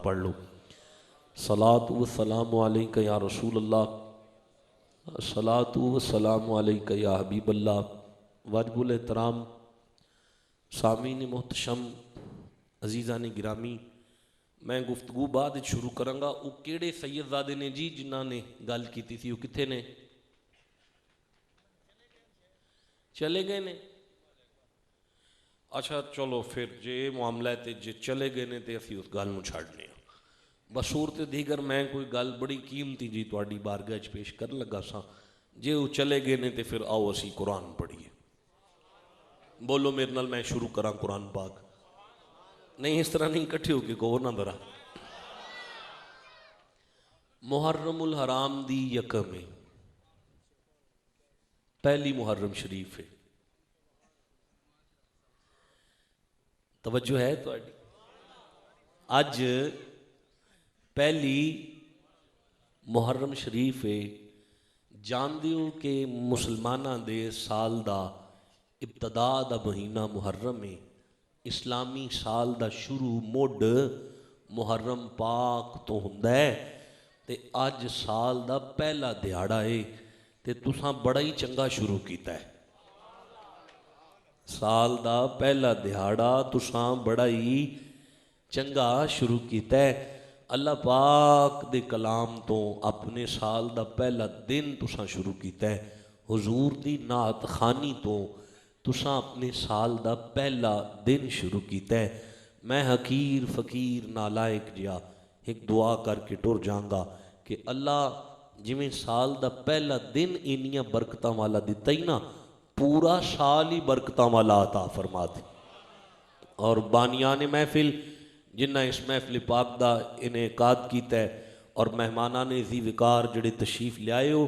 पढ़ लो। सलातु व सलामु अलैका या रसूल अल्लाह, सलातु व सलामु अलैका या हबीब अल्लाह। वाजिबुल एहतराम सामीन मोहतशम अजीज़ा ने गिरामी, मैं गुफ्तगू बाद शुरू करांगा। वो किहड़े सैयदजादे ने जी जिन्हां ने गल की थी, वो कित्थे ने? चले गए ने? अच्छा चलो फिर जे मामला है तो जे चले गए ने तो असीं उस गल नूं छड्डने बसूरत दीगर मैं कोई गल बड़ी कीमती जी तुहाडी बारगाह च पेश कर लगा सा। जे वो चले गए ने तो फिर आओ असीं कुरान पढ़िए। बोलो मेरे नाल, मैं शुरू करा कुरान पाक। नहीं इस तरह नहीं, इकट्ठे होके कहो ना जरा। मुहर्रमुल हराम दी यकम है, पहली मुहर्रम शरीफ है। तवज्जो है तुहाडी? अज पहली मुहर्रम शरीफ है। जानते हो कि मुसलमाना दे साल दा इब्तदा दा महीना मुहर्रम है। इस्लामी साल दा शुरू मुड मुहर्रम पाक तो हुंदा है ते अज साल दा पहला दिहाड़ा है ते तुसां बड़ा ही चंगा शुरू कीता है। साल दा पहला दिहाड़ा तुसां बड़ा ही चंगा शुरू कीता है। अल्लाह पाक दे कलाम तो अपने साल दा पहला दिन तुसां शुरू कीता है। हुजूर दी नात खानी तो तुसां अपने साल दा पहला दिन शुरू कीता है। मैं हकीर फ़कीर नालायक जिहा एक दुआ करके टुर जाऊँगा कि अल्लाह जिवें साल दा पहला दिन इन्नियां बरकतां वाला दिता ही ना, पूरा साल ही बरकतां वाला अता फरमा दे। और बानियाने महफिल जिन्ना इस महफिल पाक दा इनेकाद कीता है और मेहमाना ने जी विकार जिहड़े तशरीफ लियाए हो,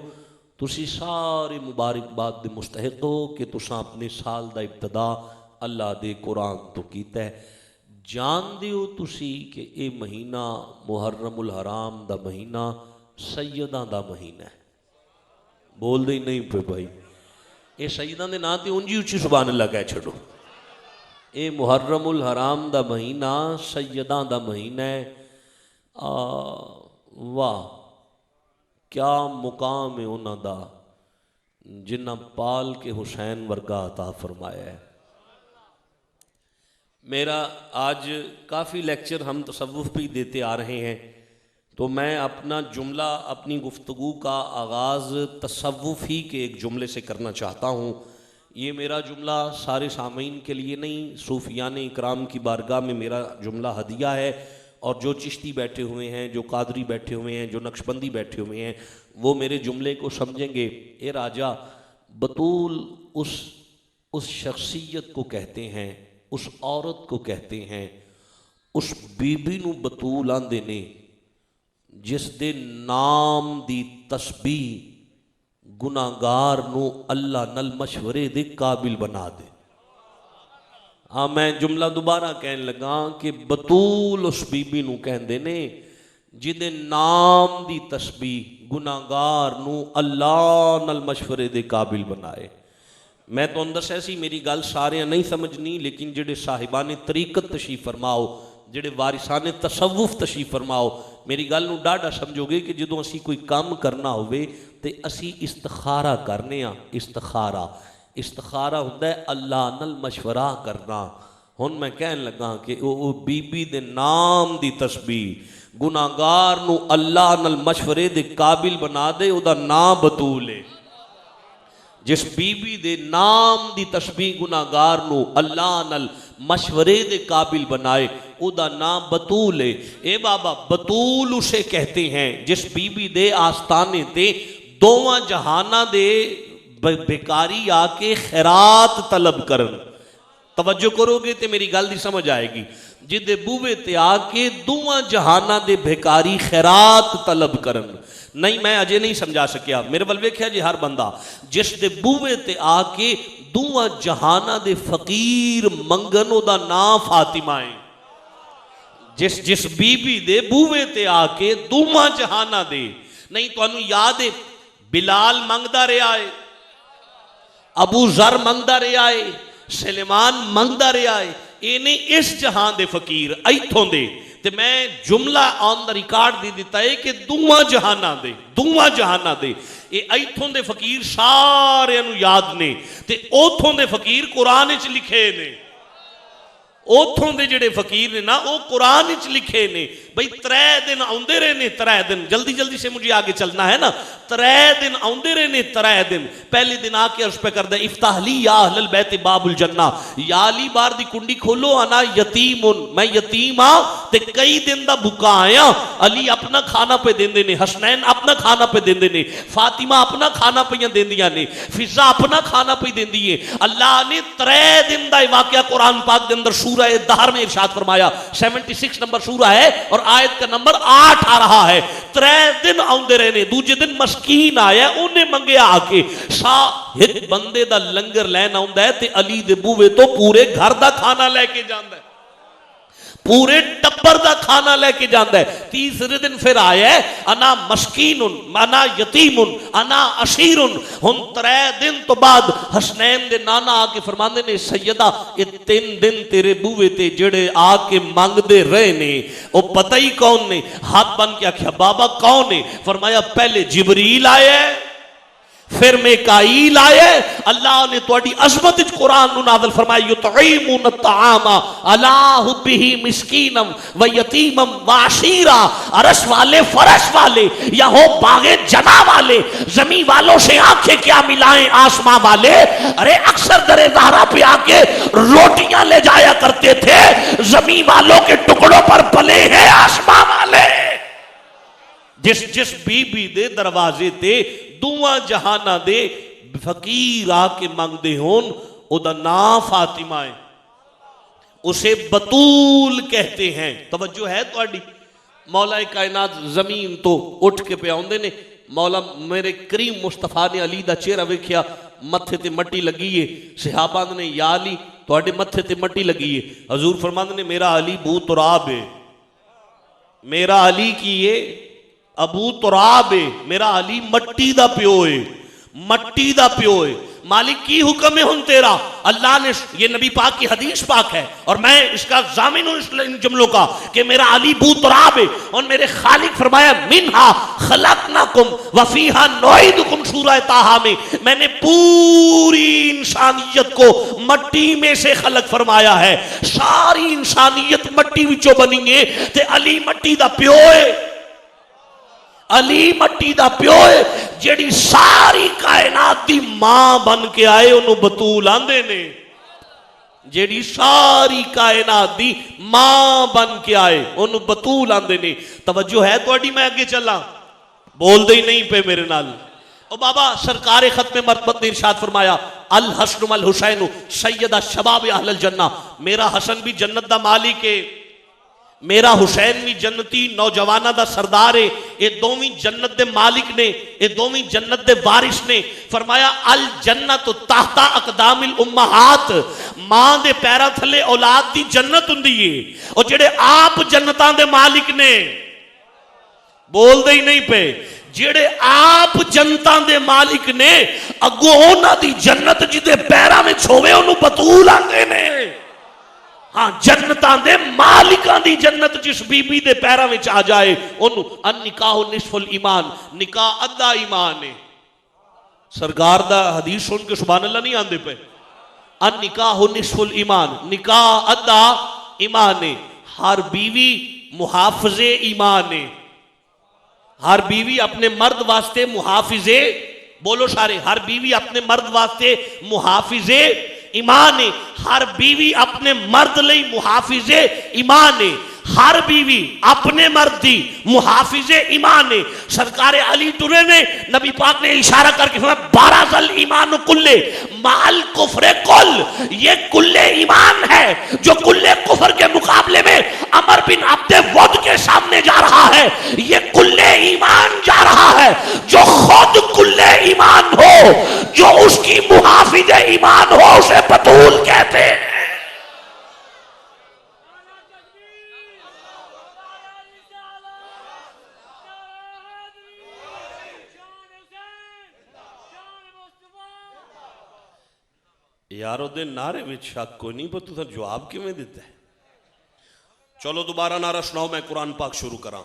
तुसी सारे मुबारकबाद दे मुस्तहिक हो कि तुसां अपने साल दा इब्तदा अल्लाह दे कुरान तो कीता है। जानदे हो तुसी कि ये महीना मुहर्रमुल हराम दा महीना सैयदां दा महीना है। बोलदे ही नहीं पे भाई, ये सैयदां दे नां ते उंजी उच्ची जुबान लगा छड़ो। ये मुहर्रमुल हराम दा महीना सैयदां दा महीना है। वाह क्या मुकाम है उन्हां दा जिन्हां पाल के हुसैन वर्गा अता फरमाया है। मेरा आज काफ़ी लेक्चर हम तसव्वुफ़ भी देते आ रहे हैं, तो मैं अपना जुमला अपनी गुफ्तगू का आगाज़ तसव्वुफ़ ही के एक जुमले से करना चाहता हूँ। ये मेरा जुमला सारे सामीन के लिए नहीं, सूफियान इकराम की बारगाह में मेरा जुमला हदिया है। और जो चिश्ती बैठे हुए हैं, जो कादरी बैठे हुए हैं, जो नक्शबंदी बैठे हुए हैं, वो मेरे जुमले को समझेंगे। ए राजा, बतूल उस शख्सियत को कहते हैं, उस औरत को कहते हैं, उस बीबी नूं बतूल आंदे ने जिस दे नाम दी तस्बीह गुनाहगार नूं अल्लाह नल मशवरे दे काबिल बना दे। हाँ, मैं जुमला दोबारा कहन लगा कि बतूल उस बीबी नूं कहंदे ने जिहदे नाम दी तस्बीह गुनाहगार नूं अल्लाह नल मशवरे दे काबिल बनाए। मैं तो दस्या सी मेरी गल सारे नहीं समझनी, लेकिन जिहड़े साहिबाने तरीकत तशरीफ फरमाओ, जिहड़े वारिसाने तसव्वुफ तशरीफ फरमाओ, मेरी गल नूं डाढ़ा समझोगे कि जदों असीं कोई काम करना होवे ते असीं इस्तिखारा करने आ। इस्तिखारा हुंदा है अल्लाह नाल मशवरा करना। हुण मैं कहन लगा कि वो बीबी दे नाम दी तस्बीह गुनाहगार नूं अल्लाह नाल मशवरे दे काबिल बना दे, उहदा नाम बतूल है। जिस बीबी दे नाम दी तस्बीह गुनाहगार नूं अल्लाह नाल मशवरे दे काबिल बनाए, उदा नाम बतूल है। ए बाबा, बतूल उसे कहते हैं जिस बीबी दे आस्ताने ते दोवां जहाना दे बेकारी आके खैरात तलब करन। तवज्जो करोगे तो मेरी गल दी समझ आएगी। जिदे बूहे ते आके दोवां जहाना दे बेकारी खैरात तलब करन। नहीं, मैं अजे नहीं समझा सकिया, मेरे वल वेख्या जी हर बंदा। जिस दे बूहे ते आके दोवां जहाना दे फकीर मंगन, उदा नाम फातिमा है। जिस बीबी दे बूहे ते आके दोवां जहाना दे, नहीं तुहानू याद है बिलाल मंगदा रहा है, अबू जर मंगदा रहा है, सलेमान मंगदा रहा है। इन्हें इस जहां दे फकीर इथों दे ਤੇ ਮੈਂ ਜੁਮਲਾ ਔਨ ਦਾ ਰਿਕਾਰਡ ਦੇ ਦਿੱਤਾ ਹੈ ਕਿ ਦੋਵਾਂ ਜਹਾਨਾਂ ਦੇ ਇਹ ਇੱਥੋਂ ਦੇ ਫਕੀਰ ਸਾਰਿਆਂ ਨੂੰ ਯਾਦ ਨੇ ਤੇ ਉਥੋਂ ਦੇ ਫਕੀਰ ਕੁਰਾਨ ਵਿੱਚ ਲਿਖੇ ਨੇ उथों के जिहड़े फकीर ने ना वो कुरान लिखे ने बई 3 दिन आउंदे रहे ने 3 दिन जल्दी जल्दी से मुझे आगे चलना है ना 3 दिन आउंदे रहे ने 3 दिन पहले दिन आके अर्ज पे करदा इफ्ताहली या अहलल बैत बाबुल जन्ना या अली बार दी कुंडी खोलो अना यतीमुन मैं यतीम हां ते कई दिन दा भुखा आया अली अपना खाना पे देंदे ने हसनैन अपना खाना पे देंदे ने फातिमा अपना खाना पे देंदियां ने फिजा अपना खाना पे देंदी है अल्लाह ने 3 दिन दा वाकया कुरान पाक दे अंदर दहर में इरशाद फरमाया 76 नंबर सूरा है और आयत का नंबर 8 आ रहा है 3 दिन आउंदे रहने दूजे दिन मस्कीन आया उन्हें मंगया आके शाह एक बंदे दा लंगर लैन आउंदा है ते अली दे बूवे तो पूरे घर दा खाना लेके जांदा है पूरे टब्बर दा खाना लेके जांदा है तीसरे दिन फिर आया है अना मस्कीनुन अना यतीमुन अना अशीरुन हुन 3 दिन तो बाद हसनैन दे नाना आके फरमांदे ने सैयदा ये 3 दिन तेरे बूवे ते जेड़े आके मांगदे रहे ने ओ पता ही कौन ने हाथ बन के आख्या बाबा कौन है फरमाया पहले जिबरील आया फिर मिकाईल आए अल्लाह ने तुहाडी अज़मत विच कुरान नु नाज़िल फरमाया युतईमुन तआमा अला हुब्बिही मिस्कीनम व यतीमम व अशीरा अरश वाले फरश वाले या हो बागे जना वाले जमीन वालों से आंखें क्या मिलाएं आसमां वाले अरे अक्सर दरे ज़हरा पे आके रोटियां ले जाया करते थे जमीन वालों के टुकड़ों पर पले हैं आसमां वाले जिस जिस बीबी दे दरवाजे ते दुआ जहाना दे फकीर आके मंगदे होन ओदा नाम फातिमा है उसे बतूल कहते हैं तवज्जो है तुहाडी मौला कायनात जमीन तो उठ के पे आउंदे ने मौला मेरे करीम मुस्तफा ने अली दा चेहरा वेख्या मत्थे ते मट्टी लगी है सहाबा ने या अली तुहाडे मत्थे ते मट्टी लगी है हजूर फरमांदे ने मेरा अली बू तुराब है मेरा अली की ये अबू तुराब है मेरा अली मट्टी दा प्यो है मट्टी दा प्यो है मालिक की हुक्म है हुन तेरा अल्लाह ने ये नबी पाक की हदीस पाक है और मैं इसका जामिन हूं इन जुमलों का कि मेरा अली बू तुराब है और मेरे खालिक फरमाया मिनहा खलकनाकुम व फीहा नुईदुकुम सूरह ताहा में मैंने पूरी इंसानियत को मट्टी में से खलक फरमाया है सारी इंसानियत मट्टी विचों बनी है ते अली मट्टी दा प्यो है अली मट्टी दा प्यो है जेड़ी सारी कायनात दी मां बन के आए उन्हों बतूल आंदे ने जेड़ी सारी कायनात दी मां बन के आए उन्हों बतूल आंदे ने तवज्जो है तुहाडी मैं अगे चला बोलदे ही नहीं पे मेरे नाल ओ बाबा सरकार खत्म मरतबत ने इरशाद फरमाया अल हसन अल हुसैन सैयदा शबाब अहलल जन्ना मेरा हसन भी जन्नत दा मालिक है मेरा हुसैन भी जन्नती नौजवाना दा सरदार है ये दोवीं जन्नत दे मालिक ने ये दोवीं जन्नत दे वारिस ने फरमाया अल जन्नत ताहता अकदामिल उम्महात मां दे पैरां थले औलाद दी जन्नत हुंदी है और जेड़े आप जन्नतां दे मालिक ने बोलदे ही नहीं पे जेड़े आप जनता दे मालिक ने अगों उन्हां दी जन्नत जिदे पैरां विच होवे ओनू बतूल आंदे ने हाँ जन्नतां दे मालिकां दी जन्नत जिस बीबी दे पैरां विच आ जाए ओनू अन निकाह निसफुल ईमान निकाह अद्धा ईमान है सरकार दा हदीस सुन के सुभान अल्लाह नहीं आंदे पे अन निकाह निसफुल ईमान निकाह अद्धा ईमान है हर बीवी मुहाफिजे ईमान है हर बीवी अपने मर्द वास्ते मुहाफिजे बोलो सारे हर बीवी अपने मर्द वास्ते मुहाफिजे ईमान है हर बीवी अपने मर्द लई मुहाफिजे ईमान है हर बीवी अपने मर्द दी मुहाफिजे ईमान है सरकार अली टुरे ने नबी पाक ने इशारा करके फरमाया बाराजल ईमान कुल्ले माल कुफ्रे कुल ये कुल्ले ईमान है जो कुल्ले कुफर के मुकाबले में अमर बिन अब्दे वद के सामने जा रहा है ये कुल्ले ईमान जा रहा है जो खुद कुल्ले ईमान हो जो उसकी मुहाफिजे ईमान हो उसे बतूल कहते हैं यार ओदे नारे में शक कोई नहीं पर तुसा जवाब किवें दिता है चलो दोबारा नारा सुनाओ, मैं कुरान पाक शुरू करा।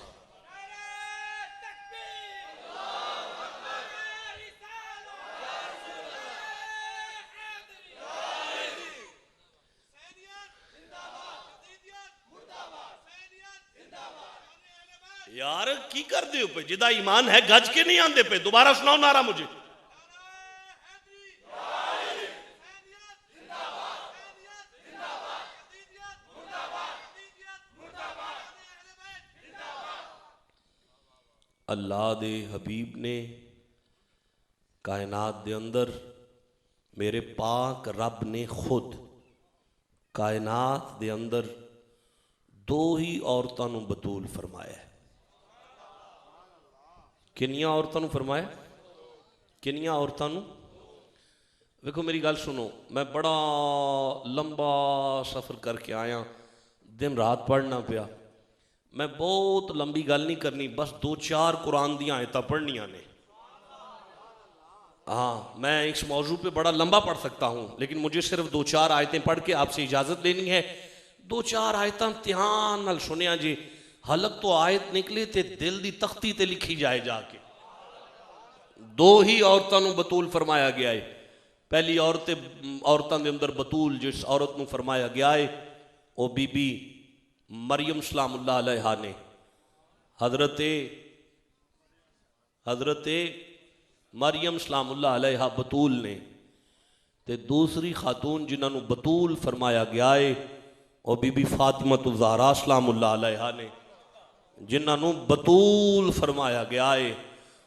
यार की कर दे पे जिदा ईमान है गज के नहीं आंदे पे, दोबारा सुनाओ नारा मुझे। अल्लाह दे हबीब ने कायनात दे अंदर, मेरे पाक रब ने खुद कायनात दे अंदर दो ही औरतों नूं बतूल फरमाया। किनिया औरतों नूं फरमाया? किनिया औरतों नूं? देखो मेरी गल सुनो, मैं बड़ा लंबा सफ़र करके आया, दिन रात पढ़ना पिया। मैं बहुत लंबी गल नहीं करनी, बस 2-4 कुरान दी आयतां पढ़नियां ने। हाँ, मैं इस मौजू पे बड़ा लंबा पढ़ सकता हूँ, लेकिन मुझे सिर्फ 2-4 आयतें पढ़ के आपसे इजाज़त लेनी है। 2-4 आयतां ध्यान नाल सुनिया जी, हलक तो आयत निकले ते दिल दी तख्ती ते लिखी जाए जाके। दो ही औरतों नूं बतूल फरमाया गया है। पहली औरतों के अंदर बतूल जिस औरत नूं फरमाया गया है वो बीबी मरियम सलामुल्लाह अलैहा ने, हजरते मरियम सलामुल्लाह अलैहा बतूल ने। ते दूसरी खातून जिन्होंने बतूल फरमाया गया है वो बीबी फातिमा ज़हरा सलामुल्लाह अलैहा ने, जिन्होंने बतूल फरमाया गया है।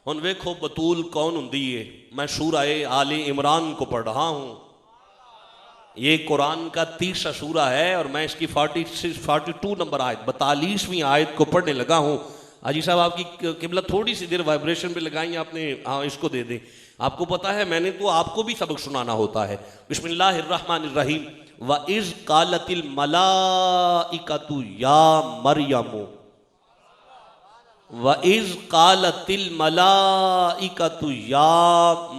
हुण वेखो बतूल कौन हुंदी है। मैं सूरा आले इमरान को पढ़ रहा हूँ। ये कुरान का 30वां सूरा है और मैं इसकी 42 नंबर आयत 42वीं आयत को पढ़ने लगा हूँ। हाजी साहब आपकी किबला थोड़ी सी देर वाइब्रेशन पे लगाई आपने, हाँ इसको दे दें। आपको पता है मैंने तो आपको भी सबक सुनाना होता है। बिस्मिल्लाहिर्रहमानिर्रहीम। व इज़ क़ालतिल मलाइकतु या मरियमु, व इज़ क़ालतिल मलाइकतु या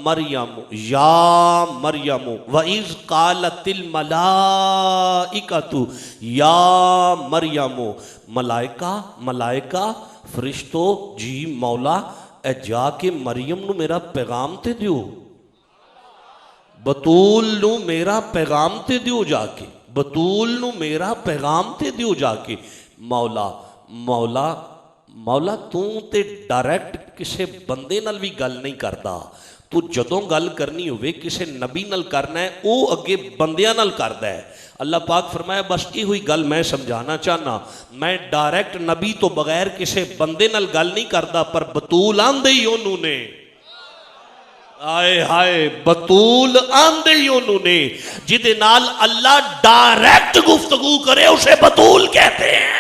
मरियमु, या मरियमु, व इज़ क़ालतिल मलाइकतु या मरियमु। मलाइका, मलाइका फरिश्तो जी मौला ए जाके मरियम नू मेरा पैगाम ते दियो, बतूल नू मेरा पैगाम ते दियो जाके, बतूल नू मेरा पैगाम ते दियो जाके। मौला मौला मौला तू ते डायरैक्ट किसी बंदे नाल भी गल नहीं करता। तू जदों गल करनी होवे किसी नबी नाल करना है, वो अगे बंदियां नाल करदा है। अल्लाह पाक फरमाया बस ये हुई गल मैं समझाना चाहना, मैं डायरैक्ट नबी तो बगैर किसी बंदे नाल गल नहीं करता। पर बतूल आंदे ही उन्होंने, आए हाय बतूल आंदे ही उन्होंने, जिदे नाल अल्लाह डायरैक्ट गुफ्तगू करे उसे बतूल कहते हैं।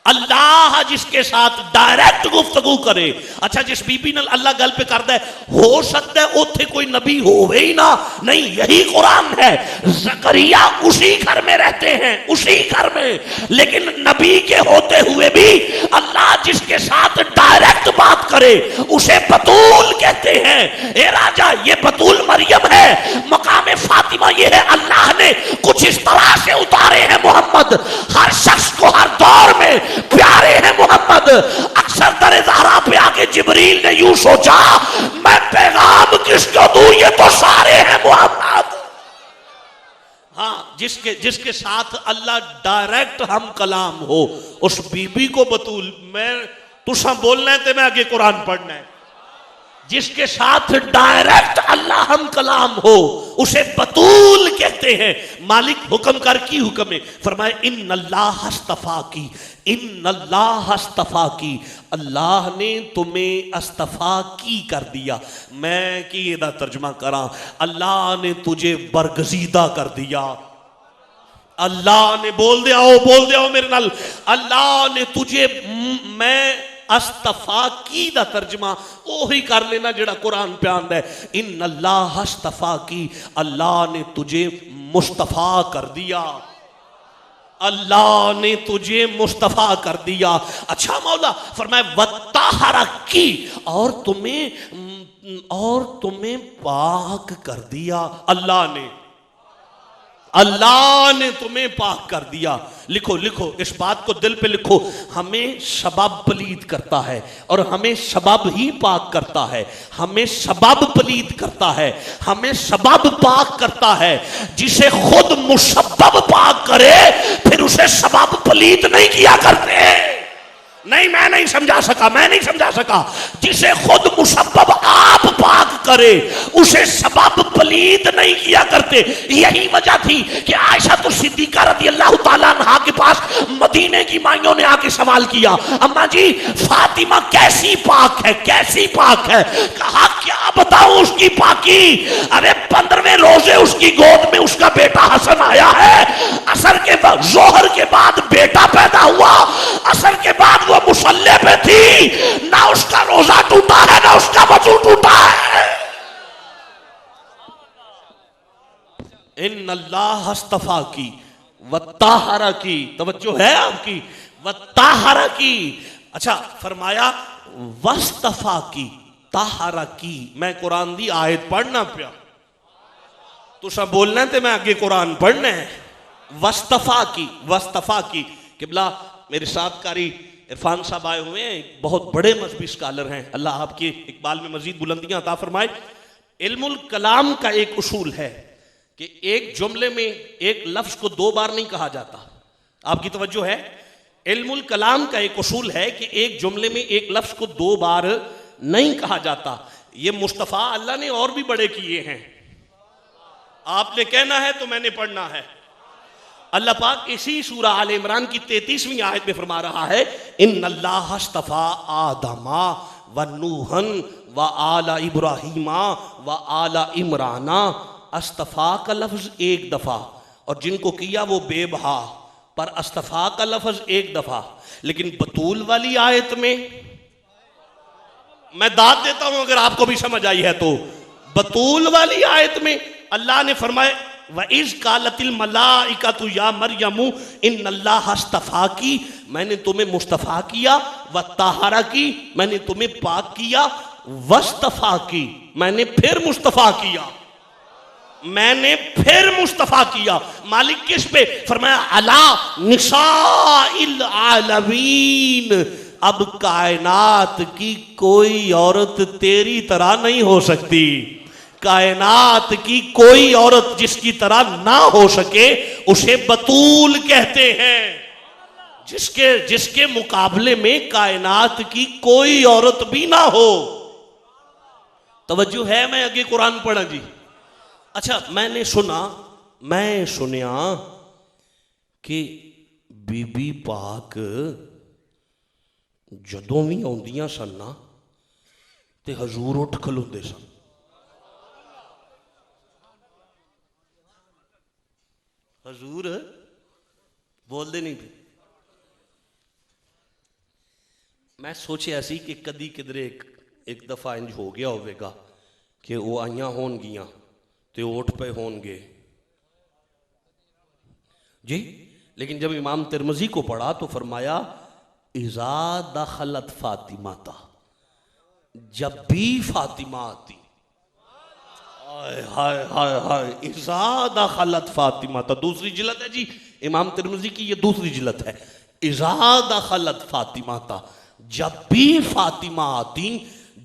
अल्लाह जिसके साथ डायरैक्ट गुफ्तगू करे। अच्छा जिस बीबी नाल अल्लाह गल पे करता है, हो सकता है उथे कोई नबी होवे ही ना, नहीं यही कुरान है। ज़करिया उसी घर में रहते हैं, उसी घर में, लेकिन नबी के होते हुए भी अल्लाह जिसके साथ डायरेक्ट बात करे उसे बतूल कहते हैं। ए राजा ये बतूल मरियम है, मकाम फातिमा ये है। अल्लाह ने कुछ इस तरह से उतारे हैं मोहम्मद, हर शख्स को हर दौर में प्यारे हैं मोहम्मद। अक्सर दर ज़हरा पे आके जिब्रील ने यूं सोचा मैं पैगाम किसको दूं, ये तो सारे हैं मोहम्मद। हाँ जिसके साथ अल्लाह डायरेक्ट हम कलाम हो उस बीबी को बतूल। मैं तुसा बोलना है तो मैं आगे कुरान पढ़ना है। जिसके साथ डायरेक्ट अल्लाह हम कलाम हो उसे बतूल कहते हैं। मालिक हुक्म कर की हुक्म है, फरमाए इन्नल्लाह अस्तफा की, इन्नल्लाह अस्तफा की, अल्लाह ने तुम्हें अस्तफा की कर दिया। मैं की एदा तर्जमा करा, अल्लाह ने तुझे बरगजीदा कर दिया। अल्लाह ने बोल दिया मेरे नाल, अल्लाह ने तुझे, मैं अस्तफा की दा तर्जमा ओही कर लेना जेड़ा कुरान पे आंदा है। इन्नल्लाह अस्तफा की, अल्लाह ने तुझे मुस्तफा कर दिया, अल्लाह ने तुझे मुस्तफा कर दिया। अच्छा मौला फरमाए वत्ताहरा की, और तुम्हें पाक कर दिया अल्लाह ने। अल्लाह ने तुम्हें पाक कर दिया। लिखो लिखो, इस बात को दिल पे लिखो। हमें शबाब पलीद करता है और हमें शबाब ही पाक करता है। हमें शबाब पलीद करता है, हमें शबाब पाक करता है। जिसे खुद मुशब्बब पाक करे फिर उसे शबाब पलीद नहीं किया करते। नहीं, मैं नहीं समझा सका। जिसे खुद मुशब्बब आप पाक करे उसे शबाब पलीद नहीं किया करते। यही वजह थी कि आयशा तो सिद्दीका रज़ी अल्लाह ताला अन्हा के पास मदीने की माइयों ने आके सवाल किया, अम्मा जी फातिमा कैसी पाक है? कहा क्या बताऊं उसकी पाकी। अरे 15वें रोजे उसकी गोद में उसका बेटा हसन आया है। असर के बाद, जोहर के बाद बेटा पैदा हुआ। असर के बाद वो मुसल्ले पे थी। ना उसका रोजा टूटा है ना उसका वजू टूटा है। इन्नल्लाह अस्तफा की व ताहरा की, तवज्जो है आपकी, व ताहरा की। अच्छा फरमाया वस्तफा की, ताहरा की। मैं कुरान दी आयत पढ़ना पिया, तुसा बोलना ते मैं आगे कुरान पढ़ना है। वस्तफा की। किबला मेरे साथ कारी इरफान साहब आए हुए हैं, बहुत बड़े मजहबी स्कॉलर हैं, अल्लाह आपके इकबाल में मजीद बुलंदियां अता फरमाए। इल्मुल कलाम का एक उसूल है कि एक जुमले में एक लफ्ज को 2 बार नहीं कहा जाता। आपकी तवज्जो है? इल्मुल कलाम का एक उसूल है कि एक जुमले में एक लफ्ज को 2 बार नहीं कहा जाता। ये मुस्तफा अल्लाह ने और भी बड़े किए हैं। आपने कहना है तो मैंने पढ़ना है। अल्लाह पाक इसी सूरा आल इमरान की 33वीं आयत में फरमा रहा है, इन्नल्लाह अस्तफा आदमा व नूहन व आला इब्राहीमा व आला इमराना। अस्तफा का लफ्ज एक दफा और जिनको किया वो बेबहा, पर अस्तफा का लफ्ज एक दफा। लेकिन बतूल वाली आयत में मैं दाद देता हूं अगर आपको भी समझ आई है तो, बतूल वाली आयत में अल्लाह ने फरमाया व इज़ कालतिल मलाइकतु या मरियमु इन्नल्लाह अस्तफा की, मैंने तुम्हें मुस्तफा किया, व ताहरा की, मैंने तुम्हें पाक किया, वस्तफा की, मैंने फिर मुस्तफा किया, मालिक किस पे? फरमाया अला निसाइल आलमीन। अब कायनात की कोई औरत तेरी तरह नहीं हो सकती। कायनात की कोई औरत जिसकी तरह ना हो सके उसे बतूल कहते हैं। जिसके मुकाबले में कायनात की कोई औरत भी ना हो। तवज्जो है? मैं आगे कुरान पढ़ा जी। अच्छा मैं सुनिया कि बीबी पाक जदों भी आउंदियां सन ना ते हजूर उठ खलोंदे सन। हजूर बोलते नहीं थे। मैं सोचा सी कि कदी किधरे एक दफा इंज हो गया होगा कि वो आईया होनगियां ते उठ पे होंगे जी। लेकिन जब इमाम तिरमिज़ी को पढ़ा तो फरमाया इज़ा दखलत फातिमा था, जब भी फातिमा आती, हाय हाय हाय, इज़ा दखलत फातिमा था। दूसरी जिलत है जी इमाम तिरमिज़ी की, ये दूसरी जिलत है। इज़ा दखलत फातिमा था, जब भी फातिमा आती,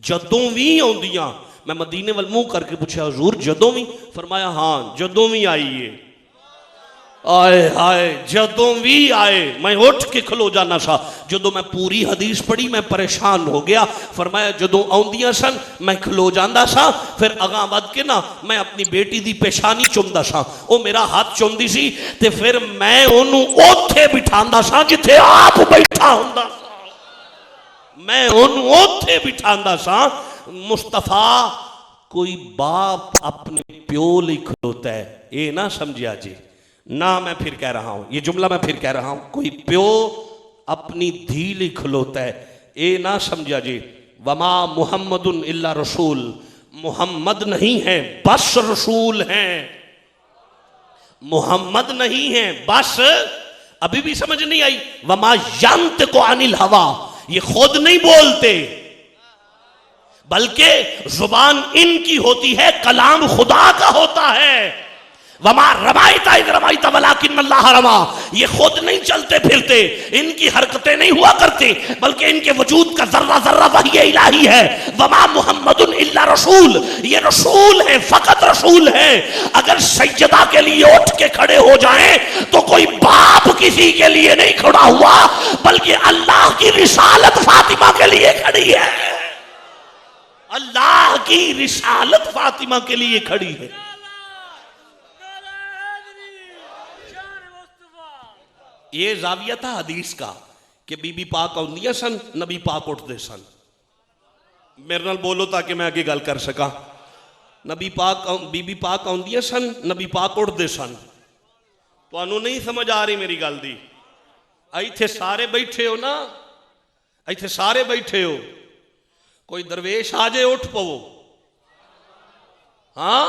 जदों भी आउंदियां। मैं मदीने वल मुंह करके पूछा हुजूर जदों भी? फरमाया हाँ जदों भी आइए। आए हाय, जदों भी आए मैं उठ के खलो जाना सा। जदों मैं पूरी हदीस पढ़ी मैं परेशान हो गया। फरमाया जदों आउंदियां सन मैं खलो जांदा सा, फिर अगां वध के ना मैं अपनी बेटी दी पेशानी चुमदा सा, वो मेरा हाथ चुमदी सी ते फिर मैं ओनू ओथे बिठांदा सा जिथे आप बैठा हुंदा सा, मैं ओनू ओथे बिठांदा सा। मुस्तफा कोई बाप अपने प्यो लिए खलोता है, ये ना समझिया जी। ना मैं फिर कह रहा हूं, ये जुमला मैं फिर कह रहा हूं, कोई प्यो अपनी धी लिए खलोता है, ये ना समझिया जी। वमा मुहम्मदुन इल्ला रसूल, मोहम्मद नहीं है बस रसूल हैं, मोहम्मद नहीं है बस। अभी भी समझ नहीं आई? वमा यंत को अनिल हवा, ये खुद नहीं बोलते बल्कि जुबान इनकी होती है, कलाम खुदा का होता है। वमा रमाइता इज़ रमाइता वलाकिन अल्लाह रमा। ये खुद नहीं चलते फिरते, इनकी हरकतें नहीं हुआ करती, बल्कि इनके वजूद का जर्रा जर्रा वही इलाही है। वमा मुहम्मदुन इल्ला रसूल, ये रसूल है, फकत रसूल है। अगर सज्जदा के लिए उठ के खड़े हो जाएं तो कोई बाप किसी के लिए नहीं खड़ा हुआ, बल्कि अल्लाह की रिसालत फातिमा के लिए खड़ी है। अल्लाह की रिसालत फातिमा के लिए खड़ी है। ये जाविया था हदीस का कि बीबी पाक आउंदियां सन, नबी पाक उठते सन। मेरे नाल बोलो ताकि मैं आगे गल कर सका। नबी पाक बीबी पाक आउंदियां सन, नबी पाक उठते सन। तुहानू नहीं समझ आ रही मेरी गल दी? इत्थे सारे बैठे हो ना, इत्थे सारे बैठे हो, कोई दरवेश आ जाए उठ पवो, हाँ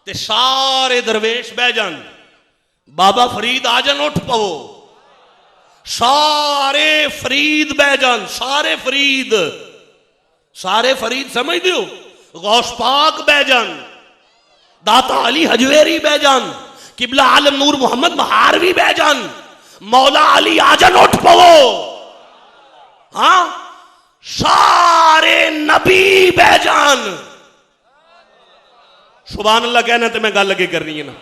ते सारे दरवेश बह जान। बाबा फरीद आ जान उठ पवो, सारे फरीद बह जान। सारे फरीद, सारे फरीद समझ दो। गौस पाक बह जान, दाता अली हजवेरी बह जान, किबला आलम नूर मोहम्मद महारवी बह जान, मौला अली आजन उठ पवो, हाँ सारे नबी बह जान। सुभान अल्लाह कहना तो मैं गल लगे करनी है ना।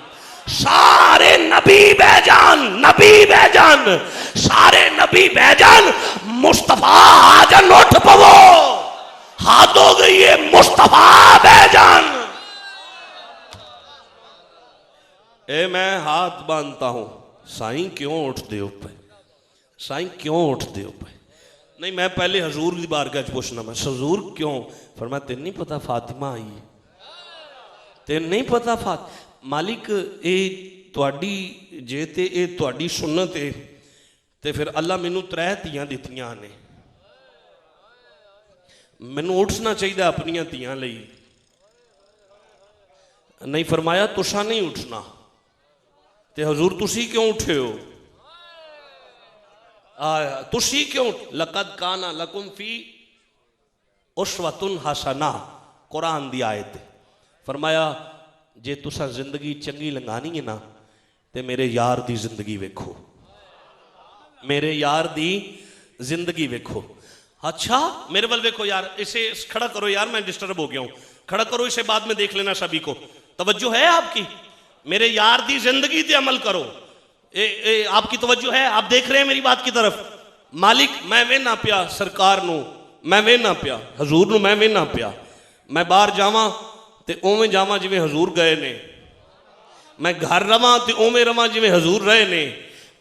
सारे नबी बैजान, नबी बैजान, सारे नबी बैजान। मुस्तफा आजन उठ पवो, हाथ हो गई है मुस्तफा बैजान। ए मैं हाथ बांधता हूं, साईं क्यों उठते हो पे, साईं क्यों उठते हो पे? नहीं मैं पहले हजूर की बारगाह च पूछना, मैं हजूर क्यों? फरमाया तेन नहीं पता फातिमा आई है, तेन नहीं पता मालिक ये तुहाडी जे ते ये तुहाडी सुन्नत है ते फिर अल्लाह मैनू 3 धीआं दित्तियां ने, मैनू उठना चाहिए अपनियां धीआं लई। नहीं फरमाया तुसा नहीं उठना, ते हजूर तुसी क्यों उठे हो? तुसी क्यों? लकद काना लकुम फी उस्वतुन हसना, कुरान दी आयत। फरमाया जे तुसा जिंदगी चंगी लंघानी है ना ते मेरे यार दी जिंदगी वेखो, मेरे यार दी जिंदगी वेखो। अच्छा मेरे वाल वेखो यार, इसे खड़ा करो यार, मैं डिस्टर्ब हो गया हूं, खड़ा करो इसे, बाद में देख लेना सभी को। तवज्जो है आपकी? मेरे यार दी जिंदगी ते अमल करो। आपकी तवज्जो है? आप देख रहे हैं मेरी बात की तरफ? मालिक मैं वेना पिया सरकार नू, मैं वेना पिया हजूर नू, मैं वेना पिया, मैं बाहर जावां ते उवें जावां जिवें हजूर गए ने, मैं घर रवां ते उवें रवां जिवें हजूर रहे ने,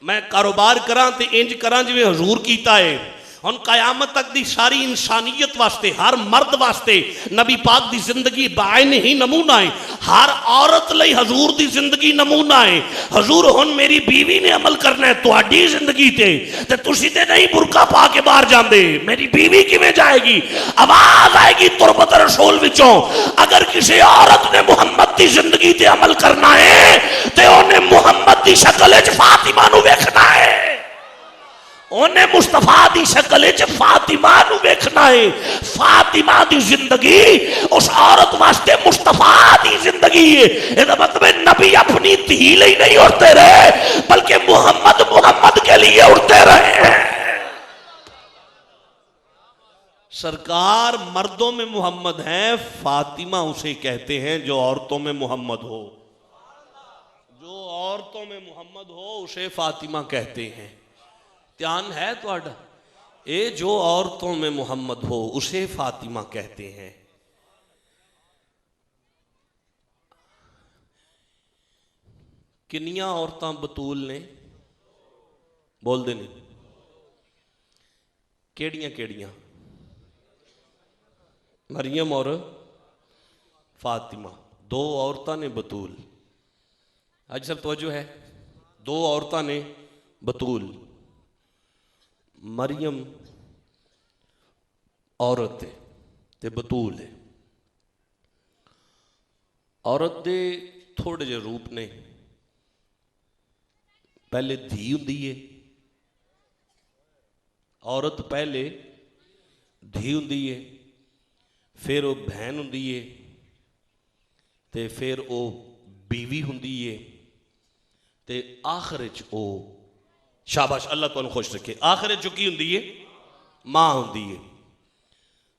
मैं कारोबार करां ते इंज करां जिवें हजूर कीता है। हुण कयामत तक दी सारी इंसानियत वास्ते, हर मर्द वास्ते नबी पाक दी जिंदगी बायन ही नमूना है, हर औरत लई हजूर दी जिंदगी नमूना है। हजूर हुण मेरी बीवी ने अमल करना है तुहाडी जिंदगी ते तुसी ते नहीं बुरका पा के बाहर जांदे, मेरी बीवी किवें जाएगी? आवाज आएगी तुरबत रसूल विचों, अगर किसी औरत ने मुहम्मद दी जिंदगी ते अमल करना है ते उन्हें मुहम्मद दी शक्ल विच फातिमा नू वेखना है, उन्हें मुस्तफा दी शक्ल च फातिमा नू वेखना है। फातिमा दी जिंदगी उस औरत वास्ते मुस्तफा दी जिंदगी है। इसका मतलब नबी अपनी धी लई नहीं उठते रहे, बल्कि मुहम्मद मुहम्मद के लिए उठते रहे। सरकार मर्दों में मुहम्मद है, फातिमा उसे कहते हैं जो औरतों में मुहम्मद हो, जो औरतों में मुहम्मद हो उसे फातिमा कहते हैं। ध्यान है तुहाडा? ये जो औरतों में मुहम्मद हो उसे फातिमा कहते हैं। किन्नियां औरतां बतूल ने? बोलते नहीं, केड़ियां केड़ियां? मरियम और फातिमा, 2 औरतां ने बतूल। आज सब तवज्जो है, 2 औरतां ने बतूल। मरियम औरत है ते बतूल है। औरत दे थोड़े जे रूप ने, पहले धी हुंदी है, औरत पहले धी हुंदी है, फिर वो बहन हुंदी है, ते फिर वो बीवी हुंदी है, ते आखिर च ओ शाबाश अल्लाह तुहानू खुश रखे। आखिर च की हुंदी है? मां हुंदी है।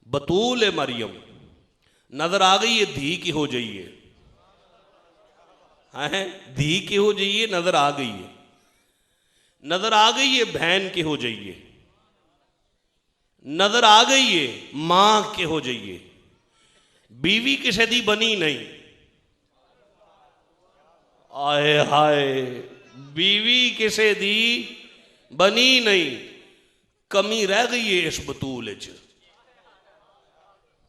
बतूल ए मरियम नजर आ गई है धी की हो जाइए है, धी की हो जाइए नजर आ गई है, नजर आ गई है बहन के हो जाइए, नजर आ गई है मां के हो जाइए। बीवी किसी दी बनी नहीं, आए हाय बीवी किसी दी बनी नहीं, कमी रह गई है इस बतूल च।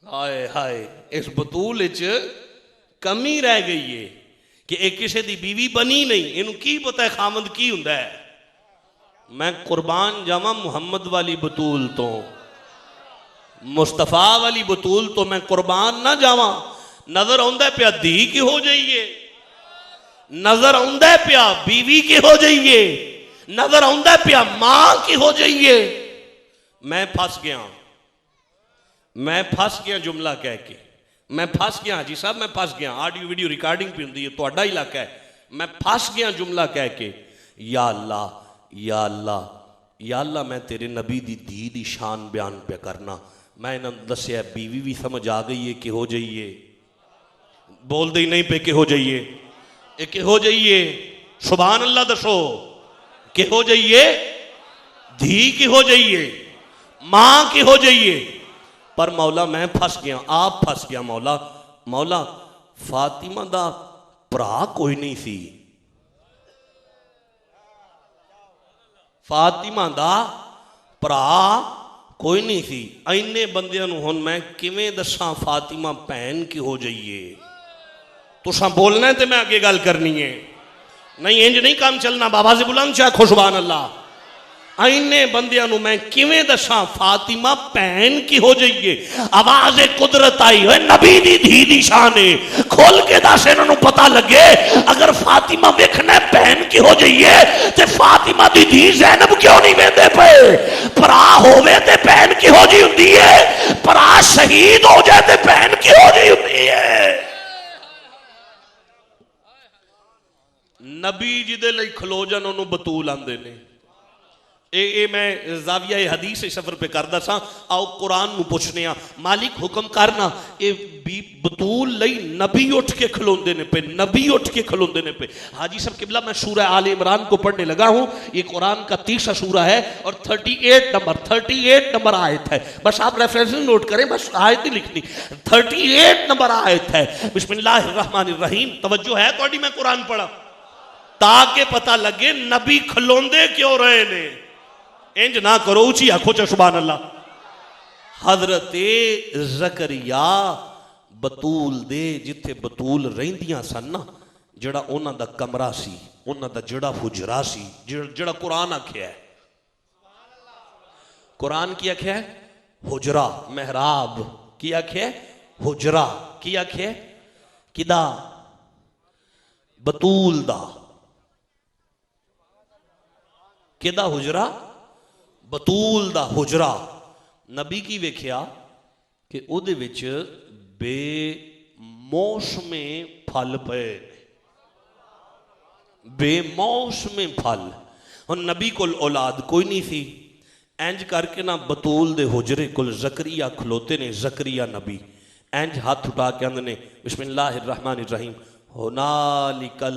हाय हाय इस बतूल च कमी रह गई है कि एक किसी दी बीवी बनी नहीं, इनू की पता है खामद की हुंदा है। मैं कुर्बान जावा मुहम्मद वाली बतूल तो, मुस्तफा वाली बतूल तो मैं कुर्बान ना जावा। नजर आउंदा पिया धी की हो जाइए, नजर आउंदा पिया बीवी की हो जाइए, नजर आउंदा पिया मां की हो जाइए। मैं फंस गया, मैं फंस गया जुमला कह के, मैं फंस गया हाजी साहब, मैं फंस गया। ऑडियो वीडियो रिकॉर्डिंग भी होंगी है, तुहाडा इलाका है। मैं फंस गया जुमला कह के, या अल्लाह या अल्लाह या अल्लाह मैं तेरे नबी दी धी दी शान बयान पे करना। मैं इन्होंने दसिया बीवी भी समझ आ गई है कि हो जाइए, बोलते ही नहीं पे कि हो जाइए, एक हो जाइए सुभान अल्लाह दसो कि हो जाइए, धी की हो जाइए, मां की हो जाइए। पर मौला मैं फंस गया, आप फंस गया मौला। मौला फातिमा दा भरा कोई नहीं सी, फातिमा दा भरा कोई नहीं सी। इन्ने बंदियां नूं हुण मैं किवें दसां फातिमा भैन की हो जाइए। तुसां बोलना है तो मैं अगे गल करनी है, नहीं इंज नहीं काम चलना। बाबा से बुलंद चाखो सुभान अल्लाह। इन्ने बंदियां नूं मैं किवें दसां फातिमा भैन की हो जाइए। आवाज कुदरत आई है, नबी दी धी दी शान है, खोल के दस इन्हां नूं पता लगे। अगर फातिमा वेखना भैन की हो जाइए ते फातिमा दी धी ज़ैनब क्यों नहीं वेंदे पे? भरा होवे ते भैन की हो जी हुंदी है, भरा शहीद हो जाए ते भैन की हो जी हुंदी है। नबी जिदे लई खलो जान उन्होंने बतूल आंदे ने। ए मैं जाविया हदीस सफर पे करदा सा। आओ कुरान नूं पुछने आ, मालिक हुक्म करना ए बतूल लई नबी उठ के खलोंदे ने पे, नबी उठ के खलोंदे ने पे। हाजी साहब किबला मैं सूरह आल इमरान को पढ़ने लगा हूं। ये कुरान का 30वां सूरा है और 38 नंबर आयत है। बस आप रेफरेंस नोट करें, बस आयत ही लिखनी। 38 नंबर आयत है। बिस्मिल्लाहिर्रहमानिर्रहीम। तवज्जो है थोड़ी, मैं कुरान पढ़ा ताकि पता लगे नबी खलोंदे क्यों रहे ने। इंज ना करो, ऊंची आखो च सुभान अल्लाह। हजरत ज़करिया बतूल दे जिथे बतूल रहिंदियां सन ना, जड़ा उन्हां दा कमरा सी, उन्हां दा जड़ा हुजरा सी, जड़ा कुरान आख्या है। कुरान की आख्या है? हुजरा, मेहराब की आख्या है? हुजरा की आख्या है? किदा? बतूल दा। किदा हुजरा? बतूल दा हुजरा। नबी की वेख्या कि उहदे विच बेमौसमे फल पे, बेमौसमे फल। हुण नबी कोल औलाद कोई नहीं सी, इंज करके ना बतूल दे हुजरे कोल ज़करिया खलोते ने। ज़करिया नबी इंज हाथ उठा के आंदे ने बिस्मिल्लाहिर्रहमानिर्रहीम। होनालिका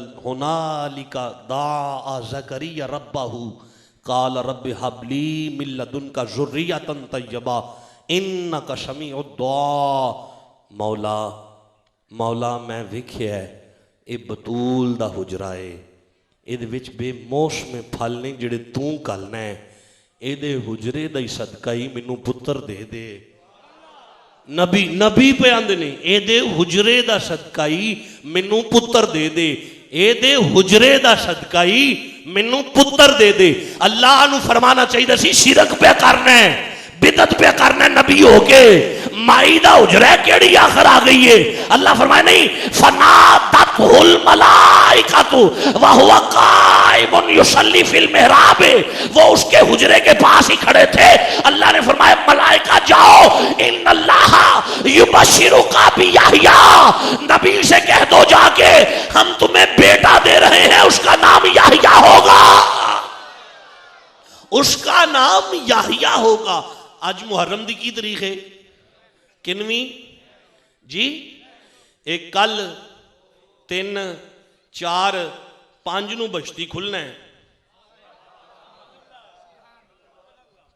दा ज़करिया रब्बहू काल रब्बि हबली मिन लदुनका ज़ुर्रियतन तय्यबा इन्नका समीउद दुआ। मौला मौला मैं वेख्या है ये बतूल दा हुजरा है, इहदे विच बेमौसमे फल ने जिहड़े तू घलना है। इहदे हुजरे दा ही सदका ही मैनू पुत्र दे दे। नबी नबी पे आंदे ने एदे हुजरे दा सदका ही मैनू पुत्र दे दे, एदे हुजरे दा सदका ही मैनू पुत्र दे दे। अल्लाह नू फरमाना चाहिए सी शिरक पे करना है, बिदत पे करना है। नबी हो के माई दा हुजरा केड़ी आखिर आ गई है? अल्लाह फरमाए नहीं, फनादतहुल मलाइकातु व हुवा काइमुन युसल्ली फिल मिहराब। वो उसके हुजरे के पास ही खड़े थे। अल्लाह ने फरमाया मलाइका जाओ, इन्नल्लाह युबशिरुका बियहया, नबी से कह दो जाके हम तुम्हें बेटा दे रहे हैं, उसका नाम याह्या उसका नाम याहिया होगा। आज मुहर्रम दी की तारीख है? किनवी जी? एक कल 3 4 5 नूं बश्ती खुलना है।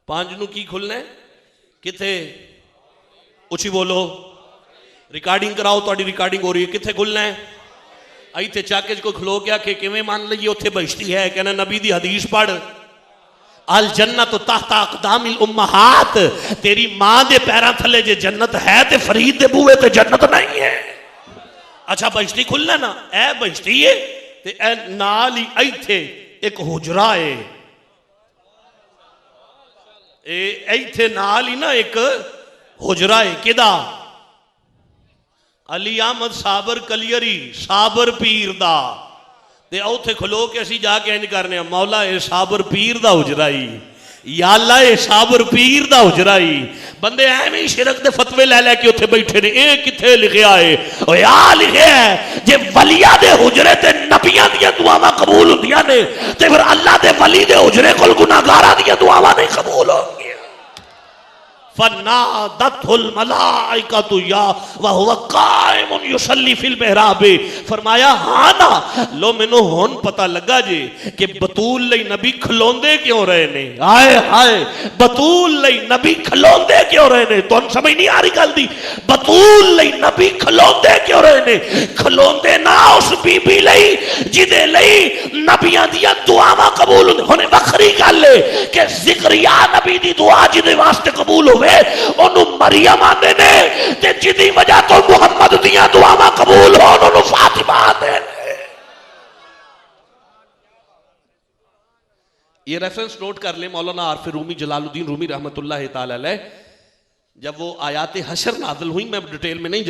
5 नूं की खुलना है? किथे? उची बोलो, रिकॉर्डिंग कराओ, तो रिकॉर्डिंग हो रही है। किथे खुलना है? इतने चाके कोई खलो के आके किवें मान लीए उत्थे बश्ती है? कहना नबी दी हदीस पढ़, अल जन्नत तहता अक़दामिल उम्महात, तेरी मां दे पैरां थले जे जन्नत है ते फरीद दे बूहे ते जन्नत नहीं है। अच्छा बश्ती खुलना ना, ए बश्ती है ते ए नाल ही इत्थे एक हुजरा है, इत्थे नाल ही ना एक हुजरा है। किदा? अली अहमद साबर कलियरी साबर पीर दा। ते उत्थे खलो के असी जाके इंज करने, मौला ए साबर पीर दा हुजराई, या अल्लाह ए साबर पीर दा हुजराई। बंदे एवें ही शिरक दे फतवे लै लैके उत्थे बैठे ने। ए किथे लिखिया है? ओ या लिखिया है जे वलिया दे हुजरे ते नबियां दियां दुआवां कबूल हुंदियां ने ते फिर अल्लाह दे वली दे हुजरे कोल गुनाहगारां दियां दुआवां नहीं कबूल होंदियां। फन्नादतहुल मलाइकतु या वहुव काइमुन युसल्ली फिल मिहराब। फरमाया हाँ ना लो मैनू हुण पता लगा जी कि बतूल लई नबी खलोंदे क्यों रहे ने। हाय हाय, बतूल लई नबी खलोंदे क्यों रहे ने? तुहानू समझ नहीं आ रही गल दी? बतूल लई नबी खलोंदे क्यों रहे ने? खलोंदे ना उस बीबी लई जिदे लई नबियां दियां दुआवां कबूल हुंदी। हुण वखरी गल है कि ज़िक्रिया नबी दी दुआ जिदे वास्ते कबूल होवे ओनू मरियम आंदे ने, ते जिदी वजह तो मुहम्मद दियां दुआवां कबूल होण ओनू फातिमा आंदे ने। ये रेफरेंस नोट कर ले, मौलाना आरिफ रूमी जलालुद्दीन रूमी रहमतुल्लाह ताला अलैह, जब वो आयात हशर नाज़िल हुई, मैं डिटेल में नहीं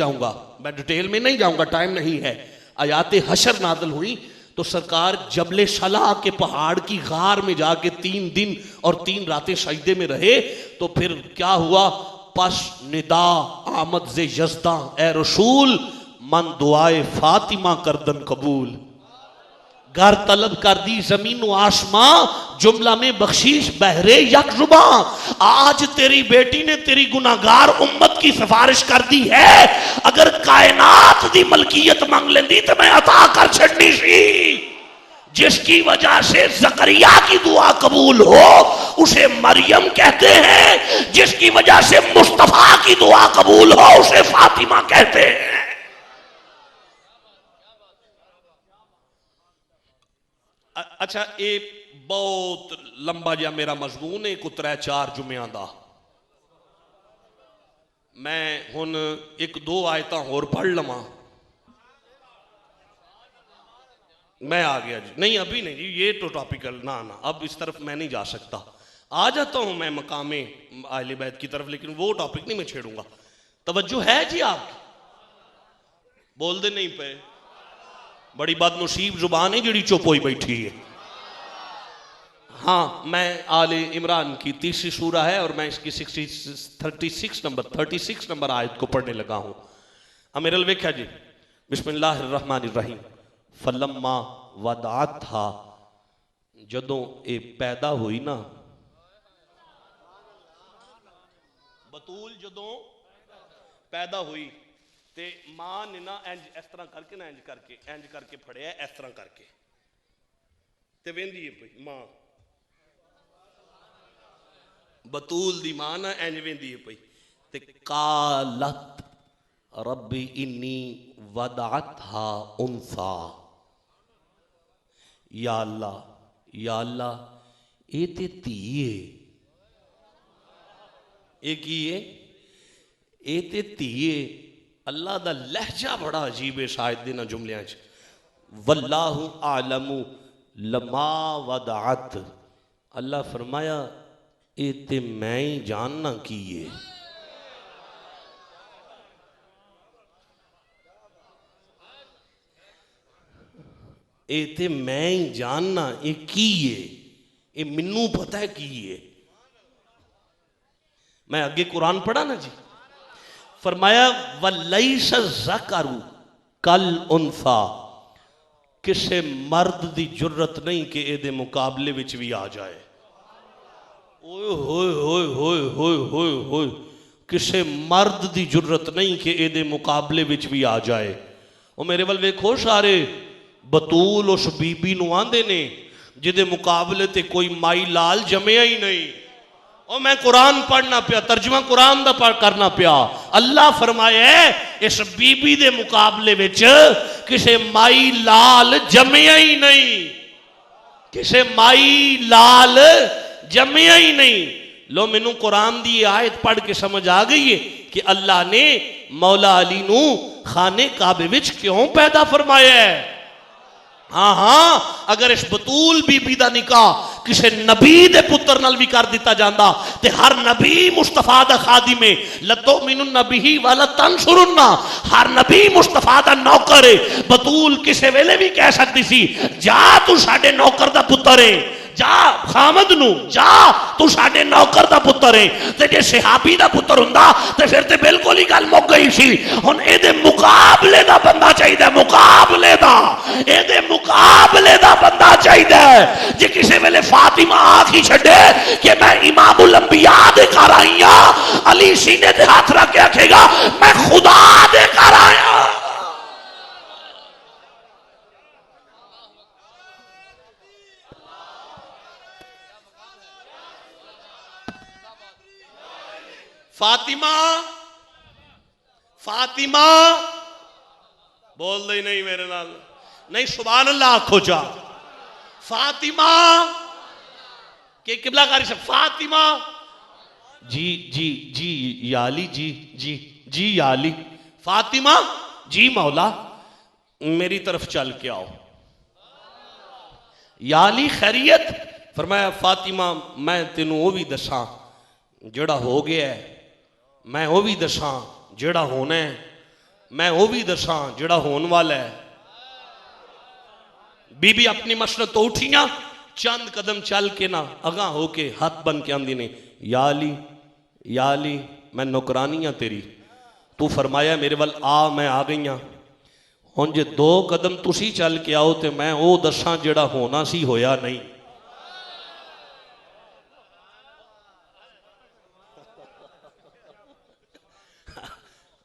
जाऊंगा, टाइम नहीं है। आयात हशर नाज़िल हुई तो सरकार जबले सलाह के पहाड़ की गार में जाके 3 दिन और 3 रातें सजदे में रहे। तो फिर क्या हुआ? पस निदा आमद जे यज़दा ए रसूल मन दुआए फातिमा करदन कबूल। घर तलब कर दी जमीन व आसमां, जुमला में बख्शीश बहरे यकजुबा। आज तेरी बेटी ने तेरी गुनाहगार उम्मत की सिफारिश कर दी है, अगर कायनात दी मलकियत मांग लेंदी तो मैं अता कर छड़नी सी। जिसकी वजह से ज़करिया की दुआ कबूल हो उसे मरियम कहते हैं, जिसकी वजह से मुस्तफा की दुआ कबूल हो उसे फातिमा कहते हैं। अच्छा, ये बहुत लंबा जिहा मेरा मजमून है, को 3-4 जुम्मियां दा। मैं हुण 1-2 आयतां होर पढ़ लवां। मैं आ गया जी, नहीं अभी नहीं जी, ये तो टॉपिकल ना, अब इस तरफ मैं नहीं जा सकता। आ जाता हूं मैं मकामे अहले बैत की तरफ, लेकिन वो टॉपिक नहीं मैं छेड़ूंगा। तवज्जो है जी आपकी? बोल दे नहीं पे, बड़ी बदनसीब जुबान है जिहड़ी चुप होई बैठी है। हाँ, मैं आले इमरान की 3री सूरा है और मैं इसकी 36 नंबर आयत को पढ़ने लगा हूं। अमीरल वेख्या जी, बिस्मिल्लाहिर्रहमानिर्रहीम। फलम्मा वदात था, जदों ये पैदा हुई ना, बतूल जदों पैदा हुई ते मां ने ना इंज इस तरह करके ना इंज करके फड़िया, इस तरह करके ते वेंदी है पई मां, बतूल दी मां ना इंज वेंदी है पई ते कालत रब्बी इन्नी वदाअतहा उनसा। या अल्लाह ये ते धी है, ये की है? ये ते धी है। अल्लाह दा लहजा बड़ा अजीब है शायद दिन जुमलियां च। वल्लाहु आलमु लमा वदाअत, अल्लाह फरमाया ये ते मैं ही जानना की है। ये ते मैं ही जानना ये की है, ये मैनू पता है की है। मैं अगे कुरान पढ़ा ना जी, फरमाया वलैस ज़करु कल उनसा, किसे मर्द की जरूरत नहीं कि ये मुकाबले विच भी आ जाए। ओए होए होए होए होए होए होए, किसे मर्द दी जुर्रत नहीं कि एदे मुकाबले विच भी आ जाए। वो मेरे वाल वेखो सारे, बतूल उस बीबी नूं आंदे ने जिदे मुकाबले ते कोई माई लाल जमया ही नहीं। और मैं कुरान पढ़ना पिया, तर्जमा कुरान दा पढ़ करना पिया। अल्लाह फरमाया इस बीबी दे मुकाबले विच किसे माई लाल जमया ही नहीं, किसे माई लाल जमया ही नहीं। लो मैनू कुरान दी आयत पढ़ के समझ आ गई है कि अल्लाह ने मौला अली नू खाने काबे विच क्यों पैदा फरमाया है। हाँ हाँ, अगर इस बतूल बीबी दा निकाह किसी नबी दे पुत्र नाल भी कर दिता जाता ते हर नबी मुस्तफा दा खादिम है, लतो मिनु नबी वाला तंसुरुन्ना, हर नबी मुस्तफा दा नौकर है। बतूल किसी वेले भी कह सकती सी जा तू साडे नौकर दा पुत्र है, जा खामद नू जा तू साडे नौकर दा पुत्र है। ते जे सहाबी दा पुत्र हुंदा ते फिर ते बिल्कुल ही गल मुक गई सी। हुण एदे मुकाबले दा बंदा चाहिदा, मुकाबले दा, एदे मुकाबले दा बंदा चाहिदा। जे किसी वेले फातिमा आख ही छड्डे कि मैं इमामुल अंबिया दे घर आई हां, अली सीने ते हाथ रख के आखेगा मैं खुदा दे घर आया। फातिमा फातिमा बोल दे नहीं मेरे नाल, नहीं सुभान अल्लाह आखो जा। फातिमा के किबला कारी से फातिमा जी जी जी याली जी जी जी याली, फातिमा जी मौला मेरी तरफ चल के आओ। याली खैरियत? फरमाया फातिमा मैं तेनू वो भी दसा जेड़ा हो गया है, मैं वो भी दसा जेड़ा होना है, मैं वो भी दसा जेड़ा होने वाला है। बीबी अपनी मशरत तो उठियां, चंद कदम चल के ना अगा होके हाथ बन के आंदी ने या अली मैं नौकरानी हाँ तेरी, तू फरमाया मेरे वाल आ, मैं आ गई हाँ। हुण जे दो कदम तुसी चल के आओ तो मैं वो दसा जेड़ा होना सी होया नहीं।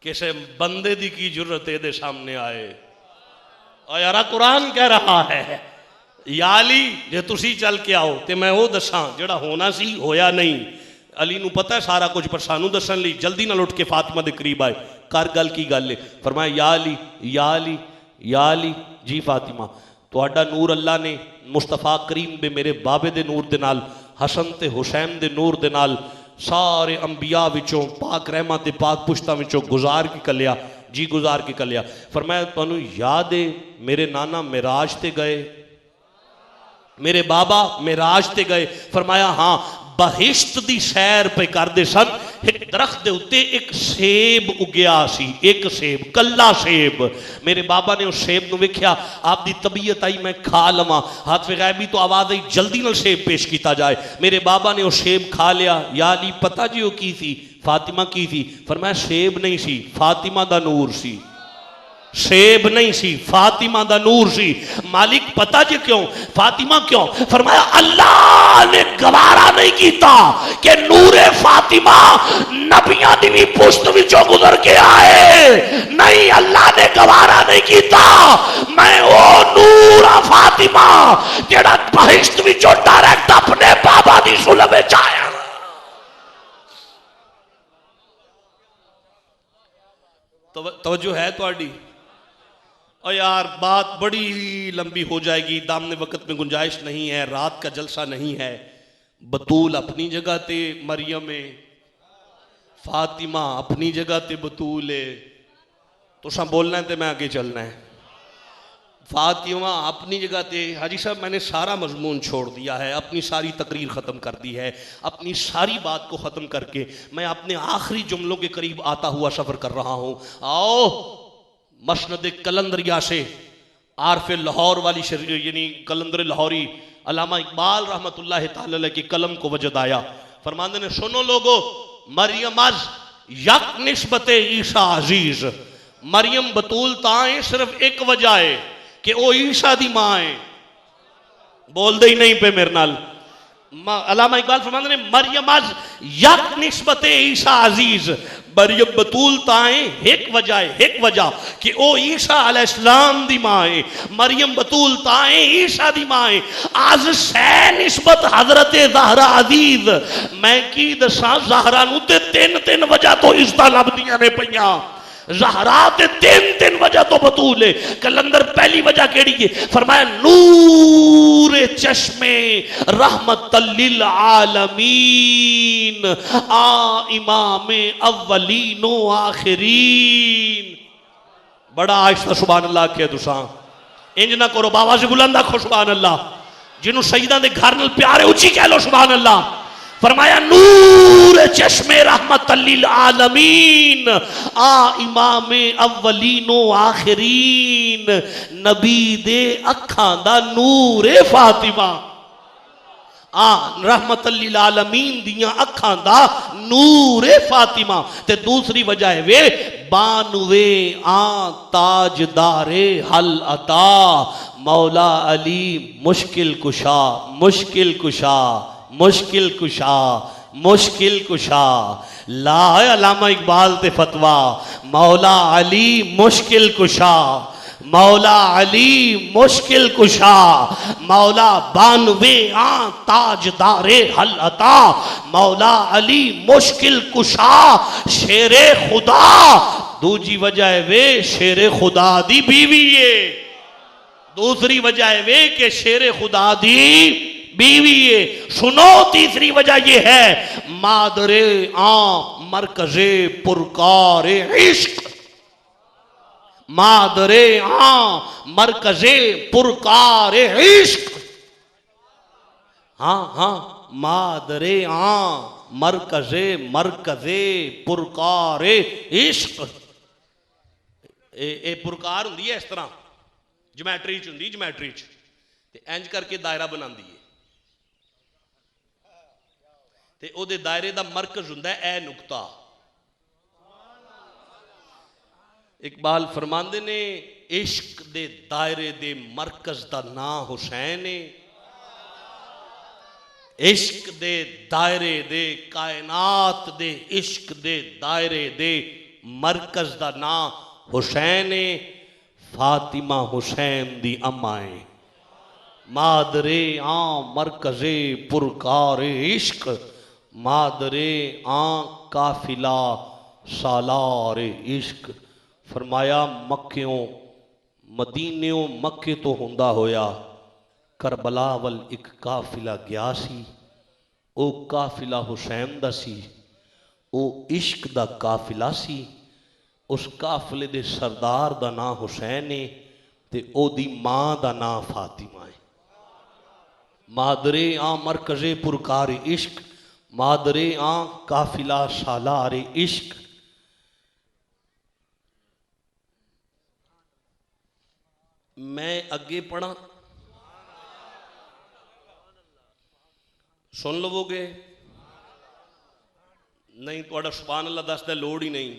किसे बंदे दी की जरूरत है दे सामने आए। और यारा कुरान कह रहा है याली जे तुसी चल के आओ तो मैं वो दसा जेड़ा होना सी होया नहीं। अली नू पता है सारा कुछ, पर सानू दसन लई जल्दी ना उठ के फातिमा दे करीब आए। कर गल की गल है? फरमाया या अली जी फातिमा तुहाडा नूर अल्लाह ने मुस्तफा करीम दे मेरे बाबे दे नूर दे नाल, हसन ते हुसैन दे नूर दे नाल, सारे अंबिया विचों पाक रहमा ते पाक पुश्ता विचों गुजार के कलिया जी, गुजार के कलिया। फरमाया तुहानू याद है मेरे नाना मिराज ते गए, मेरे बाबा मिराज ते गए? फरमाया हाँ, बहिश्त दी सैर पे करदे सन, एक दरख्त दे उत्ते एक सेब उगया सी, एक सेब कल्ला सेब। मेरे बाबा ने उस सेब नूं वेख्या, आपदी तबीयत आई मैं खा लवां, हाथ वे गैबी तो आवाज आई जल्दी नाल सेब पेश किया जाए। मेरे बाबा ने उस सेब खा लिया। या अली पता जी वो की थी? फातिमा की थी? फरमाया सेब नहीं सी, फातिमा दा नूर सी। सेब नहीं सी, फातिमा दा नूर सी। मालिक पता जी क्यों? फातिमा क्यों? फरमाया अल्लाह ने गवारा नहीं कीता कि नूरे फातिमा नबियां दी भी पुश्त विचों गुजर के आए। नहीं, अल्लाह ने गवारा नहीं कीता मैं ओ नूर आ फातिमा जेड़ा बहिश्त विचों डायरेक्ट अपने बाबा दी सुलभ विच आया। तवज्जो है तुहाडी? और यार बात बड़ी लंबी हो जाएगी, दामने वक्त में गुंजाइश नहीं है, रात का जलसा नहीं है। बतूल अपनी जगह ते मरियम है, फातिमा अपनी जगह ते बतूल है। तुसा बोलना है तो मैं आगे चलना है। फातिमा अपनी जगह ते हाजी साहब मैंने सारा मजमून छोड़ दिया है, अपनी सारी तकरीर ख़त्म कर दी है, अपनी सारी बात को ख़त्म करके मैं अपने आखिरी जुमलों के करीब आता हुआ सफ़र कर रहा हूँ। आओ मसनद कलंदरिया से आरफ लाहौर वाली यानी कलंदर लाहौरी अल्लामा इकबाल रहमतुल्लाह ताला अलैह की कलम को वजद आया। फरमाते ने सुनो लोगो, मरियम अज यक निस्बते ईसा अजीज, मरियम बतूल ताए सिर्फ एक वजह है कि वो ईसा दी मां है। बोल दे ही नहीं पे मेरे नाल। अल्लामा इकबाल फरमाते ने मरियम अज यक निस्बत ईसा अजीज, मरियम बतूल ताए एक वजह कि ओ ईसा अलैहिस्सलाम दी मां है, मरियम बतूल ताए ईसा दी मां है। आज सै निस्बत हजरत ज़हरा अजीज, मैं की दसा ज़हरा नूं ते तीन वजह तो इज्जत लभदियां ने पईयां। ज़हरा ते तीन वजह तो बतूल है। कलंदर पहली वजह केड़ी है? फरमाया नूर चश्मे रहमतल लिल आलमीन, आ इमाम अव्वलीन व आखिरीन। बड़ा आहिस्ता सुभान अल्लाह के तुसा इंज ना करो, बाबा से बुलंद आखो सुभान अल्लाह। जिन्हों शहीदां दे घर नाल प्यार है उची कह लो सुभान अल्लाह। फरमाया नूर चश्मे रहमतल लिल आलमीन, आ इमाम अव्वलीनो आखिरीन, नबी दे अखां दा नूर ए फातिमा, आ रहमतल लिल आलमीन दियां अखां दा नूर ए फातिमा। ते दूसरी वजह है वे बानवे आ ताजदारे हल अता, मौला अली मुश्किल कुशा, मुश्किल कुशा, मुश्किल कुशा, मुश्किल कुशा। ला अल्लामा इकबाल ते फतवा, मौला अली मुश्किल कुशा, मौला अली मुश्किल कुशा, मौला बानवे आ ताजदारे हल अता, मौला अली मुश्किल कुशा, शेरे खुदा। दूजी वजह है वे शेरे खुदा दी बीवी है। दूसरी वजह है वे के शेरे खुदा दी बीवी है। सुनो तीसरी वजह यह है मादरे आ मरकजे पुरकारे इश्क, मादरे आ मरकजे पुरकारे इश्क। हाँ मादरे आ मरकजे पुरकारे इश्क। ए पुरकार हुंदी है इस तरह ज्योमेट्री च हुंदी, ज्योमेट्री च ते इंज करके दायरा बनांदी है ते ओदे दायरे दा मरकज हुंदा है ए नुकता। इकबाल फरमांदे ने इश्क दे दायरे दे मरकज दा नाम हुसैन है। इश्क दे दायरे दे कायनात दे इश्क दे दायरे दे मरकज दा नाम हुसैन है। फातिमा हुसैन दी अम्मा है। मादरे आ मरकजे पुरकार इश्क, मादरे आ काफिला सालार इश्क। फरमाया मक्कियों मदीनियों मक्के तो हुंदा होया करबला वल एक काफिला गया सी। ओ काफिला हुसैन दा सी, ओ इश्क दा काफिला सी। उस काफिले दे सरदार दा नाम हुसैन है ते ओदी मां दा नाम फातिमा है। मादरे आ मरकजे पुरकार इश्क, मादरे आ काफिला सालार इश्क। मैं अगे पढ़ा, सुन लवोगे? नहीं तो सुभान अल्लाह दसदा लोड़ ही नहीं।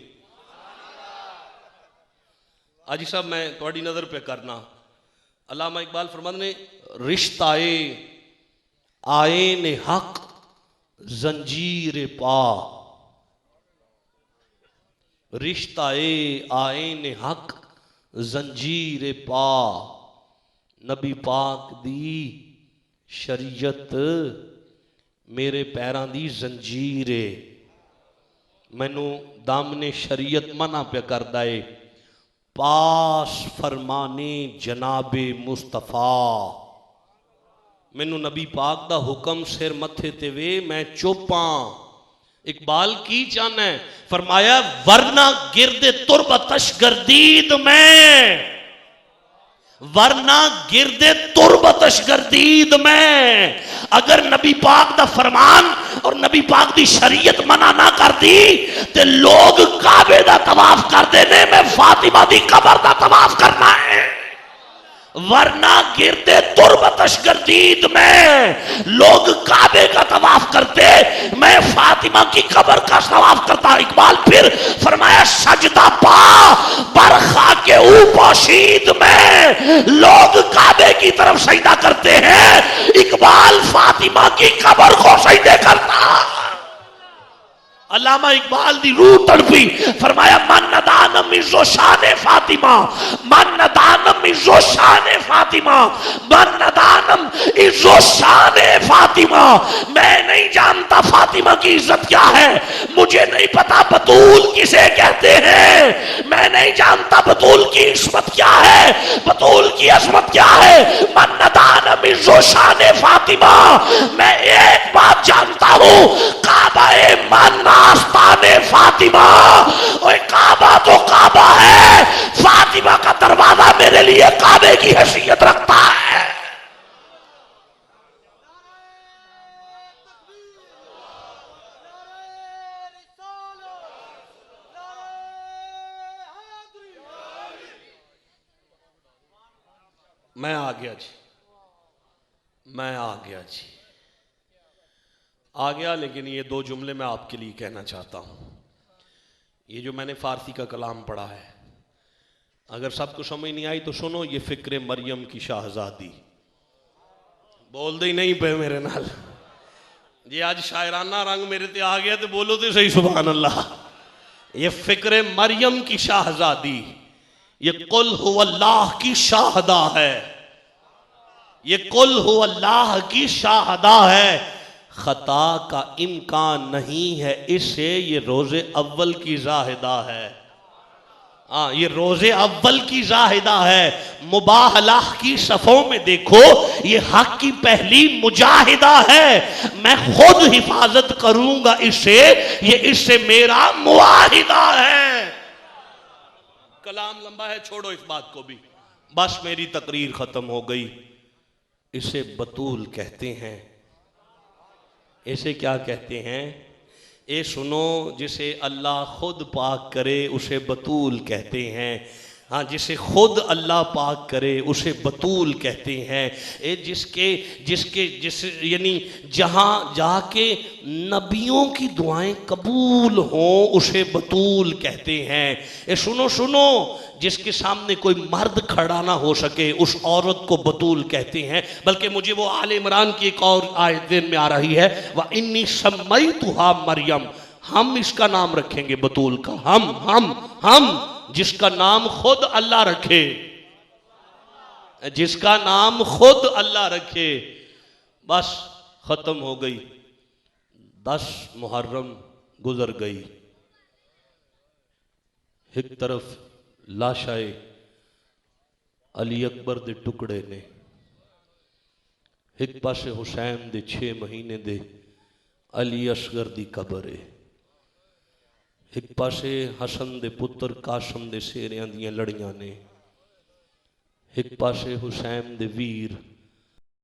हाजी साहब मैं थोड़ी नज़र पे करना। अल्लामा इकबाल फरमाते ने रिश्ताए आए ने हक जंजीर पा, रिश्ताए आए ने हक जंजीर पा। नबी पाक दी शरीयत मेरे पैरां दी जंजीर है। मैनू दामने शरीयत मना पे करदा है। पास फरमाने जनाबे मुस्तफा, मैनू नबी पाक दा हुक्म सिर मथे ते वे मैं चुपां। इकबाल की चाहना है? फरमाया वरना गिरदे तुरबतश गर्दीद में, वरना गिरदे तुरबतश गर्दीद में। अगर नबी पाक दा फरमान और नबी पाक दी शरीयत मना ना कर दी ते लोग काबे दा तवाफ करते ने, मैं फातिमा दी कबर दा तवाफ करना है। वरना गिरदे तुरबतश गर्दीद में लोग काबे का तवाफ करते, मैं फातिमा की कब्र का तवाफ करता। इकबाल फिर फरमाया सजदा पा बरखा के ऊपोशीद में लोग काबे की तरफ सजदा करते हैं। इकबाल फातिमा की कब्र अल्लामा इकबाल दी रूह तड़पी, फरमाया मन नदानम इज़्ज़ो शान फातिमा, मन नदानम इज़्ज़ो शान फातिमा, मन नदानम इज़्ज़ो शान फातिमा। मैं नहीं जानता फातिमा की इज्जत क्या है, मुझे नहीं पता बतूल किसे कहते हैं, मैं नहीं जानता बतूल की इस्मत क्या है, बतूल की असमत क्या है। मन नदानम इज़्ज़ो शान फातिमा, मैं एक बात जानता हूं, काबा ए मन आस्ताने फातिमा। ओए काबा तो काबा है, फातिमा का दरवाजा मेरे लिए काबे की हैसियत रखता है। मैं आ गया जी, मैं आ गया जी, आ गया। लेकिन ये दो जुमले मैं आपके लिए कहना चाहता हूं। ये जो मैंने फारसी का कलाम पढ़ा है, अगर सबको समझ नहीं आई तो सुनो। ये फिक्र मरियम की शाहजादी, बोल दे नहीं पे मेरे नाल। ये आज शायराना रंग मेरे ते आ गया तो बोलो तो सही सुभान अल्लाह। ये फिक्र मरियम की शाहजादी, ये कुल हुवल्लाह की शाहदा है, ये कुल हुवल्लाह की शाहदा है। खता का इम्कान नहीं है इससे, ये रोजे अव्वल की जाहिदा है। हाँ, ये रोजे अव्वल की जाहिदा है। मुबाहलाह की सफों में देखो, ये हक की पहली मुजाहिदा है। मैं खुद हिफाजत करूंगा इससे, ये इससे मेरा मुआहिदा है। कलाम लंबा है, छोड़ो इस बात को भी, बस मेरी तकरीर खत्म हो गई। इसे बतूल कहते हैं। इसे क्या कहते हैं? ए सुनो, जिसे अल्लाह खुद पाक करे उसे बतूल कहते हैं। हाँ, जिसे खुद अल्लाह पाक करे उसे बतूल कहते हैं। ए जिसके जिसके जिस यानी जहाँ जाके नबियों की दुआएं कबूल हों उसे बतूल कहते हैं। ए सुनो सुनो, जिसके सामने कोई मर्द खड़ा ना हो सके उस औरत को बतूल कहते हैं। बल्कि मुझे वो आले इमरान की एक और आयत दिन में आ रही है, व इन्नी सम्मैतुहा मरियम, हम इसका नाम रखेंगे बतूल का। हम जिसका नाम खुद अल्लाह रखे, जिसका नाम खुद अल्लाह रखे। बस खत्म हो गई। 10 मुहर्रम गुजर गई। एक तरफ लाशाए अली अकबर दे टुकड़े ने, एक पासे हुसैन दे 6 महीने दे अली असगर दी कबर है, एक पासे हसन दे पुत्र कासम दे सेरियां दियां लड़ियां ने, एक पासे हुसैन दे वीर